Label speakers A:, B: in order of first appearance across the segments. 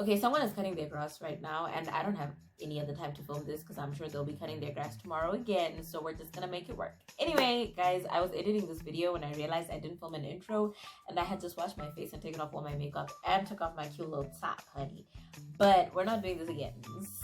A: Okay, someone is cutting their grass right now, and I don't have any other time to film this because I'm sure they'll be cutting their grass tomorrow again. So we're just gonna make it work. Anyway, guys, I was editing this video when I realized I didn't film an intro, and I had just washed my face and taken off all my makeup and took off my cute little top, honey. But we're not doing this again.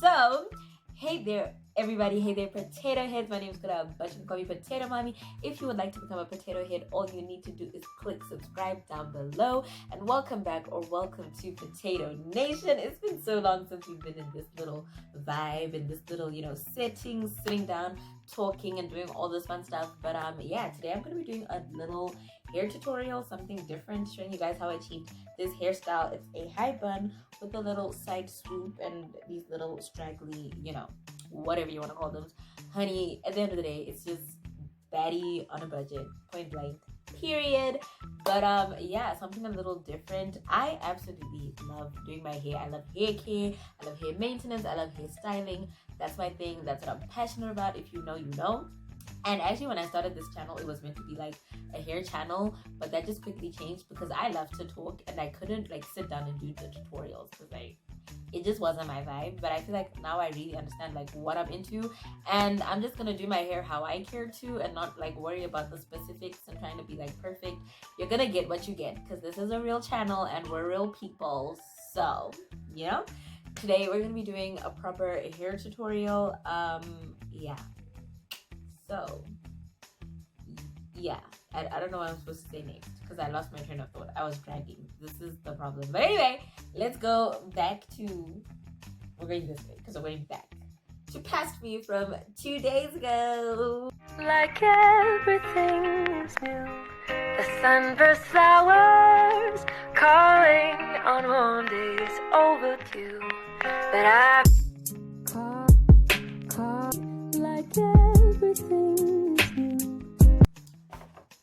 A: So, hey there, everybody. Hey there, potato heads. My name is Kuda, but you can call me Potato Mommy. If you would like to become a potato head, all you need to do is click subscribe down below. And welcome back, or welcome to Potato Nation. It's been so long since we've been in this little vibe, in this little, sitting down, talking, and doing all this fun stuff. But yeah, today I'm going to be doing a little hair tutorial, something different, showing you guys how I achieved this hairstyle. It's a high bun with a little side swoop and these little straggly, whatever you want to call them. Honey, at the end of the day, it's just baddie on a budget, point blank, period. But yeah, something a little different. I absolutely love doing my hair. I love hair care, I love hair maintenance, I love hair styling. That's my thing. That's what I'm passionate about. If you know, you know. And actually, when I started this channel, it was meant to be like a hair channel, but that just quickly changed because I love to talk and I couldn't like sit down and do the tutorials because it just wasn't my vibe. But I feel like now I really understand like what I'm into, and I'm just gonna do my hair how I care to and not like worry about the specifics and trying to be like perfect. You're gonna get what you get because this is a real channel and we're real people. So today we're gonna be doing a proper hair tutorial. Yeah. So, yeah, I don't know what I'm supposed to say next because I lost my train of thought. I was dragging. This is the problem. But anyway, let's go back to, we're going this way because we're going back to past me from 2 days ago.
B: Like everything's new, the sunburst flowers calling on warm days overdue. But I like everything's new.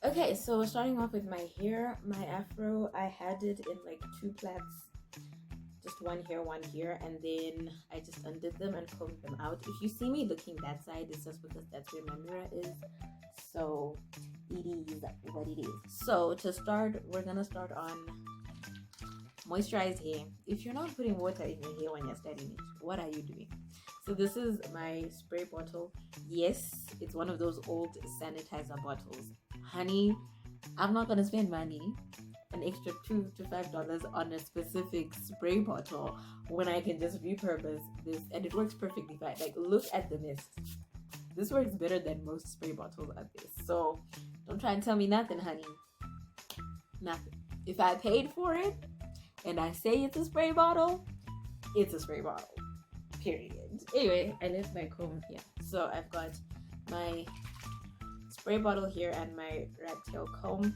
A: Okay, so starting off with my hair, my afro, I had it in like 2 plaits, just one here, and then I just undid them and combed them out. If you see me looking that side, it's just because that's where my mirror is. So it is what it is. So to start, we're gonna start on moisturized hair. If you're not putting water in your hair when you're styling it, what are you doing? So this is my spray bottle. Yes, it's one of those old sanitizer bottles. Honey, I'm not gonna spend money, an extra $2 to $5 on a specific spray bottle when I can just repurpose this, and it works perfectly fine. Like, look at the mist. This works better than most spray bottles out there. So don't try and tell me nothing, honey. Nothing. If I paid for it and I say it's a spray bottle, it's a spray bottle. Period. Anyway, I left my comb here. So I've got my spray bottle here and my rat tail comb,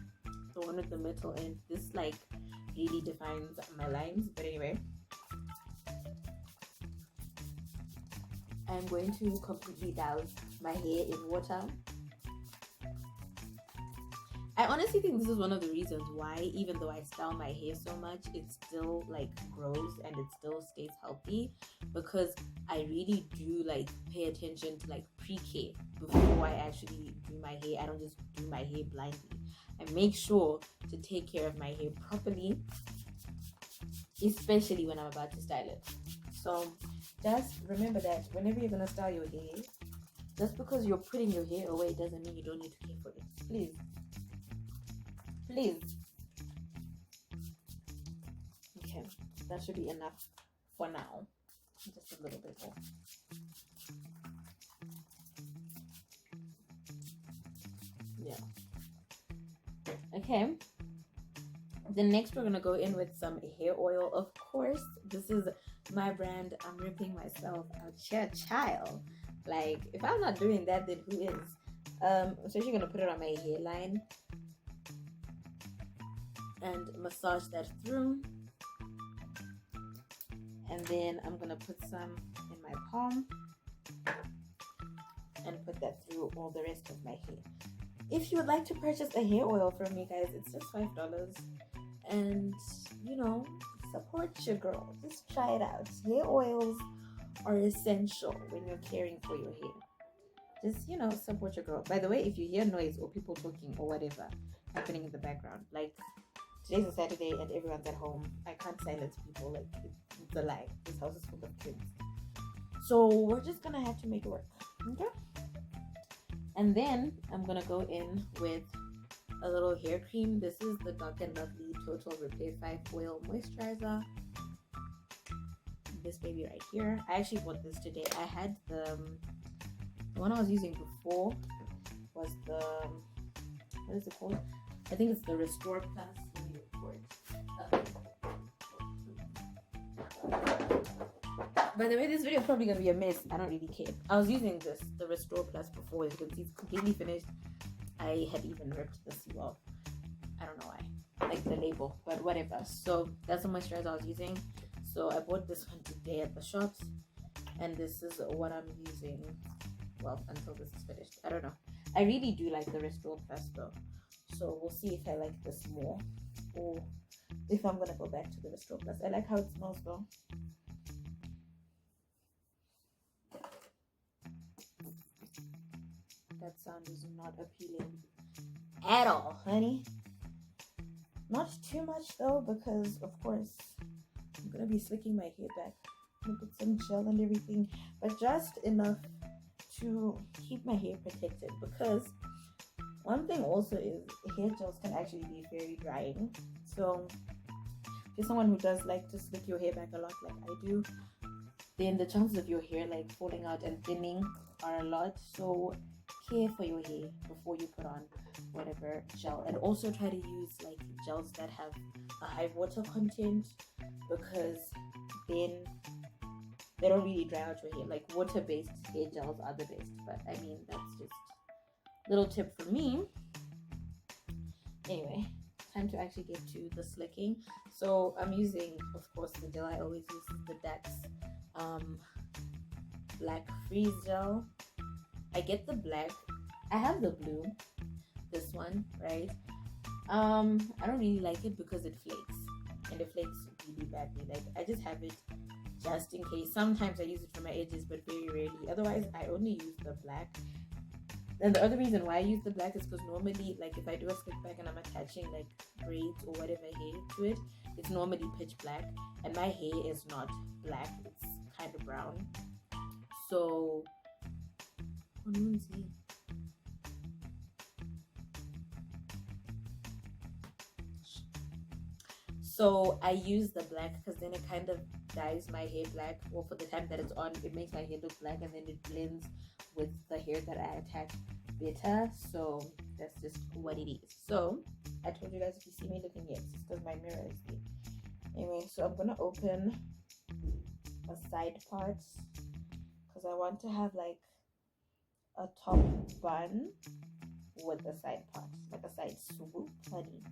A: the one with the metal end. This like really defines my lines. But anyway, I'm going to completely douse my hair in water. I honestly think this is one of the reasons why, even though I style my hair so much, it still like grows and it still stays healthy, because I really do like pay attention to like pre-care before I actually do my hair. I don't just do my hair blindly. I make sure to take care of my hair properly, especially when I'm about to style it. So just remember that whenever you're gonna style your hair, just because you're putting your hair away doesn't mean you don't need to care for it. Please. Okay, that should be enough for now. Just a little bit more. Yeah. Okay. Then next we're gonna go in with some hair oil. Of course, this is my brand. I'm ripping myself out here, child. Like, if I'm not doing that, then who is? So you're gonna put it on my hairline and massage that through, and then I'm gonna put some in my palm and put that through all the rest of my hair. If you would like to purchase a hair oil from me, guys, it's just $5, and support your girl. Just try it out. Hair oils are essential when you're caring for your hair. Just support your girl. By the way, if you hear noise or people talking or whatever happening in the background, like, today's a Saturday and everyone's at home, I can't silence people. Like, It's a lie. This house is full of kids. So we're just gonna have to make it work. Okay. And then I'm gonna go in with a little hair cream. This is the Dark and Lovely Total Repair 5 Oil Moisturizer. This baby right here. I actually bought this today. I had the one I was using before was the, what is it called? I think it's the Restore Plus. Let me look for it. By the way, this video is probably gonna be a mess. I don't really care. I was using this, the Restore Plus, before. As you can see, it's completely finished. I had even ripped the seal off. I don't know why, like the label, but whatever. So that's the moisturizer I was using. So I bought this one today at the shops, and this is what I'm using. Well, until this is finished. I don't know. I really do like the Restore Plus though. So we'll see if I like this more, or if I'm gonna go back to the Restore Plus. I like how it smells though. That sound is not appealing at all, honey. Not too much though, because of course I'm gonna be slicking my hair back. I'm gonna put some gel and everything, but just enough to keep my hair protected, because one thing also is hair gels can actually be very drying. So if you're someone who does like to slick your hair back a lot like I do, then the chances of your hair like falling out and thinning are a lot. So care for your hair before you put on whatever gel, and also try to use like gels that have a high water content, because then they don't really dry out your hair. Like water-based hair gels are the best, but I mean that's just a little tip for me. Anyway, time to actually get to the slicking. So I'm using, of course, the gel I always use, the Dax Black Freeze Gel. I get the black. I have the blue, this one, right? I don't really like it because it flakes, and it flakes really badly. Like I just have it just in case. Sometimes I use it for my edges, but very rarely. Otherwise, I only use the black. And the other reason why I use the black is because normally, like if I do a slick back and I'm attaching like braids or whatever hair to it, it's normally pitch black, and my hair is not black. It's kind of brown. So So I use the black because then it kind of dyes my hair black. Well, for the time that it's on, it makes my hair look black, and then it blends with the hair that I attach better. So that's just what it is. So I told you guys, if you see me looking, yes, it's because my mirror is there. Anyway, so I'm gonna open a side part because I want to have like a top bun with a side part, like a side swoop, honey.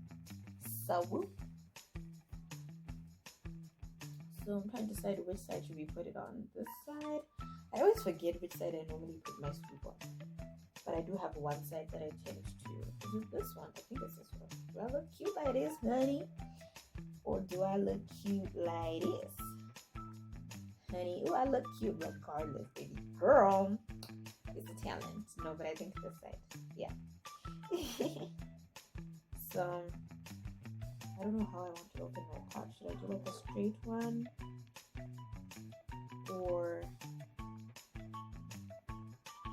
A: Swoop. So I'm trying to decide which side should we put it on. This side. I always forget which side I normally put my swoop on. But I do have one side that I tend to. Is it this one? I think it's this one. Do I look cute like this, honey? Or do I look cute like this? Honey, oh, I look cute regardless, baby girl. It's a talent. No, but I think this side. Yeah. So I don't know how I want to open my pot. Should I do like a straight one? Or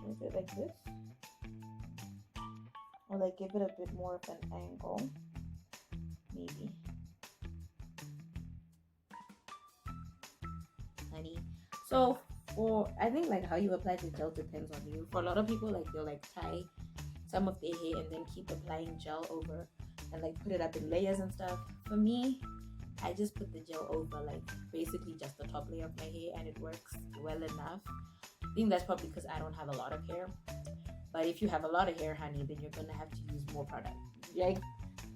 A: is it like this? Or like give it a bit more of an angle? Maybe. Honey. So for, I think like how you apply the gel depends on you. For a lot of people, like they'll like tie some of their hair and then keep applying gel over and like put it up in layers and stuff. For me, I just put the gel over like basically just the top layer of my hair, and it works well enough. I think that's probably because I don't have a lot of hair. But if you have a lot of hair, honey, then you're gonna have to use more product. Like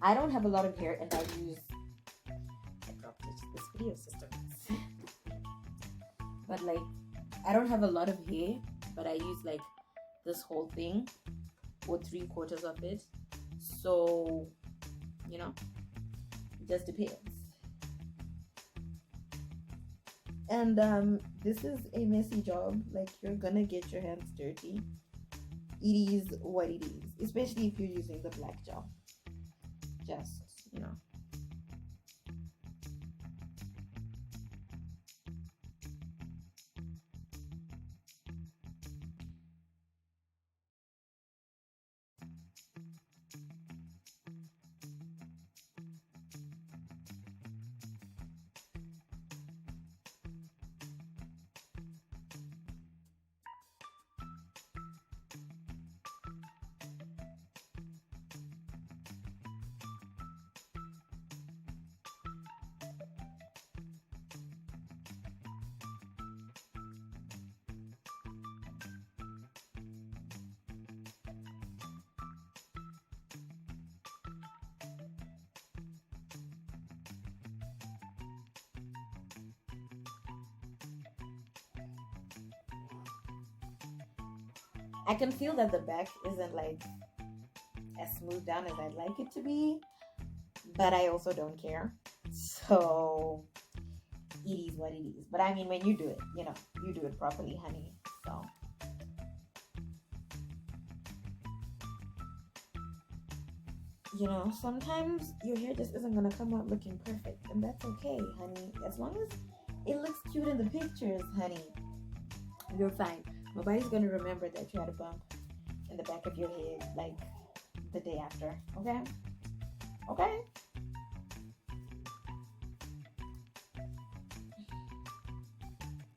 A: I don't have a lot of hair, and I dropped it, this video system. But like I don't have a lot of hair, but I use like this whole thing or 3/4 of it. So you know, it just depends. And this is a messy job. Like you're gonna get your hands dirty. It is what it is, especially if you're using the black gel. Just, you know. I can feel that the back isn't like as smooth down as I'd like it to be, but I also don't care. So it is what it is. But I mean, when you do it, you know, you do it properly, honey. So you know, sometimes your hair just isn't gonna come out looking perfect, and that's okay, honey. As long as it looks cute in the pictures, honey, you're fine. Nobody's gonna remember that you had a bump in the back of your head like the day after. Okay? Okay?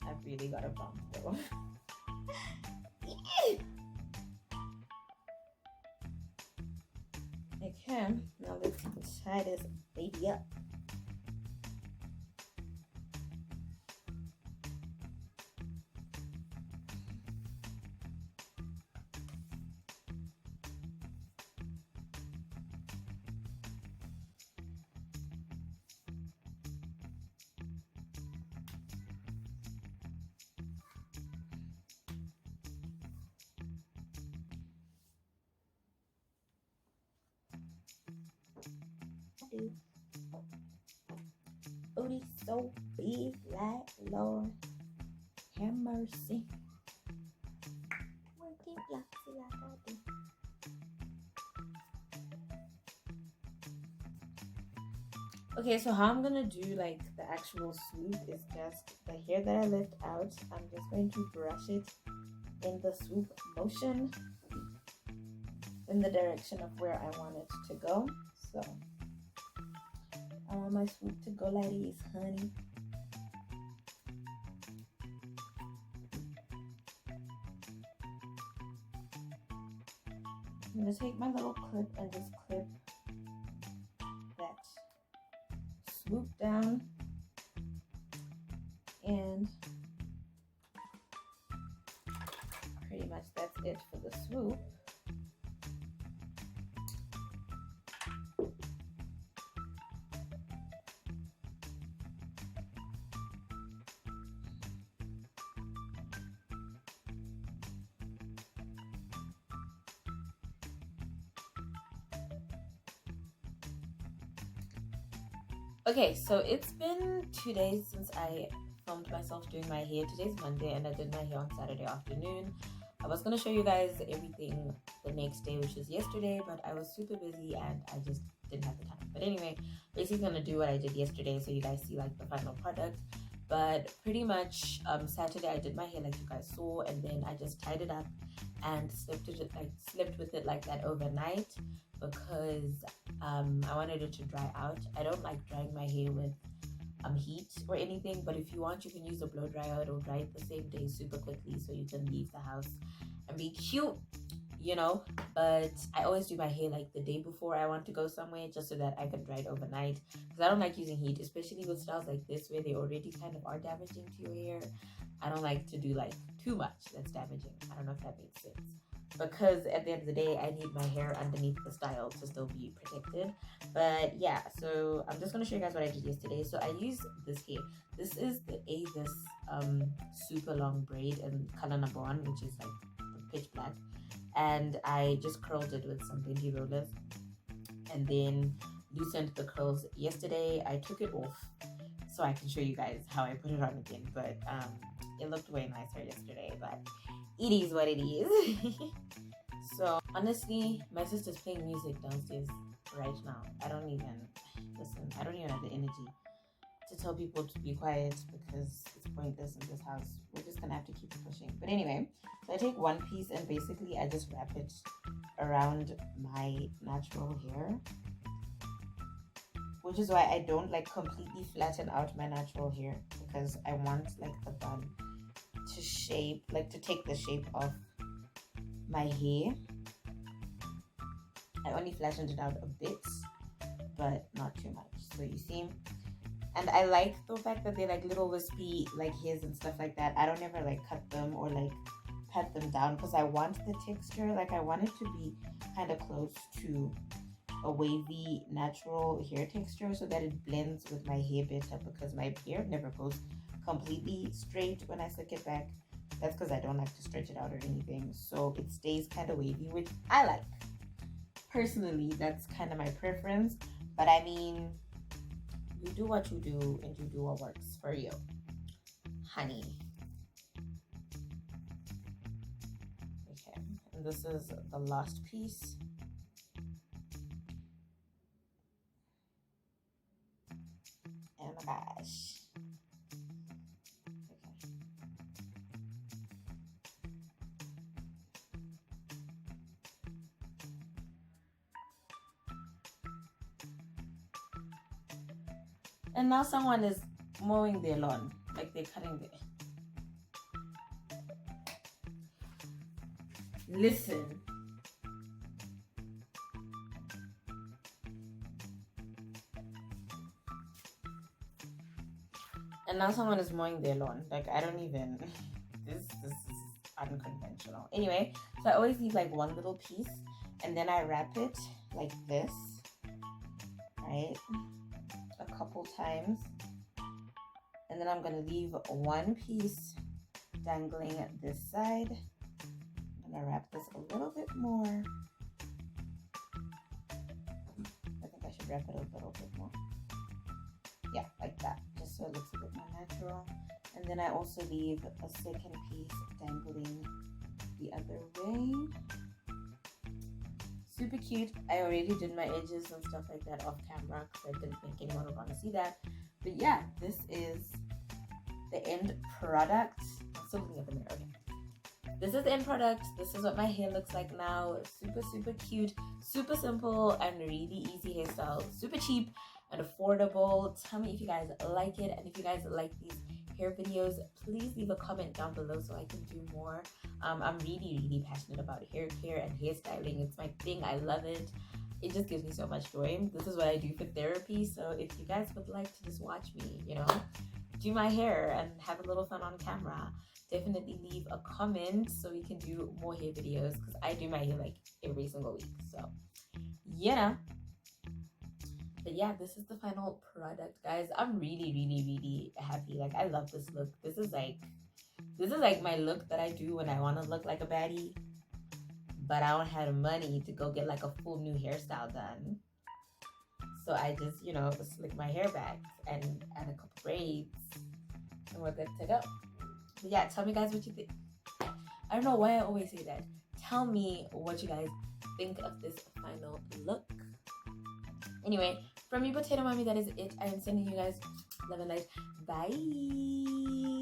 A: I've really got a bump though. Okay, now let's tie this baby up. Booty so big, like Lord, have mercy. Working lotsy like I do. Okay, so how I'm gonna do like the actual swoop is just the hair that I left out. I'm just going to brush it in the swoop motion in the direction of where I want it to go. So I want my swoop to go like this, honey. I'm gonna take my little clip and just clip that swoop down, and pretty much that's it for the swoop. Okay, so it's been 2 days since I filmed myself doing my hair. Today's Monday and I did my hair on Saturday afternoon. I was going to show you guys everything the next day, which was yesterday, but I was super busy and I just didn't have the time. But anyway, basically going to do what I did yesterday so you guys see like the final product. But pretty much Saturday I did my hair like you guys saw, and then I just tied it up and slept with it like that overnight because I wanted it to dry out. I don't like drying my hair with heat or anything, but if you want, you can use a blow dryer. It'll dry it the same day super quickly so you can leave the house and be cute, you know. But I always do my hair like the day before I want to go somewhere, just so that I can dry it overnight, because I don't like using heat, especially with styles like this where they already kind of are damaging to your hair. I don't like to do like too much that's damaging. I don't know if that makes sense, because at the end of the day I need my hair underneath the style to still be protected. But yeah, so I'm just going to show you guys what I did yesterday. So I used this hair. This is the Avis super long braid in color number 1, which is like pitch black, and I just curled it with some bendy rollers and then loosened the curls yesterday. I took it off so I can show you guys how I put it on again, but it looked way nicer yesterday, but it is what it is. So honestly, my sister's playing music downstairs right now. I don't even have the energy to tell people to be quiet because it's pointless in this house. We're just gonna have to keep pushing. But anyway, so I take one piece and basically I just wrap it around my natural hair, which is why I don't like completely flatten out my natural hair, because I want like the bun to shape, like to take the shape of my hair. I only flattened it out a bit, but not too much. So you see, and I like the fact that they're like little wispy like hairs and stuff like that. I don't ever like cut them or like pat them down, because I want the texture, like I want it to be kind of close to a wavy natural hair texture so that it blends with my hair better, because my hair never goes completely straight when I slick it back. That's because I don't like to stretch it out or anything. So it stays kind of wavy, which I like. Personally, that's kind of my preference. But I mean, you do what you do and you do what works for you, honey. Okay, and this is the last piece. Oh my gosh. And now someone is mowing their lawn, like they're cutting their... Listen. And now someone is mowing their lawn. Like, I don't even... This is unconventional. Anyway, so I always leave like one little piece, and then I wrap it like this, right? A couple times, and then I'm gonna leave one piece dangling at this side. I'm gonna wrap this a little bit more. I think I should wrap it a little bit more. Yeah, like that, just so it looks a bit more natural. And then I also leave a second piece dangling the other way. Super cute. I already did my edges and stuff like that off camera because I didn't think anyone would want to see that. But yeah, this is the end product. I'm still looking at the mirror. Okay. This is the end product. This is what my hair looks like now. Super, super cute, super simple, and really easy hairstyle. Super cheap and affordable. Tell me if you guys like it, and if you guys like these hair videos, please leave a comment down below so I can do more. I'm really passionate about hair care and hairstyling. It's my thing. I love it. It just gives me so much joy. This is what I do for therapy. So if you guys would like to just watch me, you know, do my hair and have a little fun on camera, definitely leave a comment so we can do more hair videos, because I do my hair like every single week. So yeah. But yeah, this is the final product, guys. I'm really happy. Like, I love this look. This is like my look that I do when I want to look like a baddie, but I don't have money to go get like a full new hairstyle done. So I just, you know, slick my hair back and add a couple braids, and we're good to go. But yeah, tell me guys what you think. I don't know why I always say that. Tell me what you guys think of this final look. Anyway, from me, Potato Mommy, that is it. I am sending you guys love and light. Bye.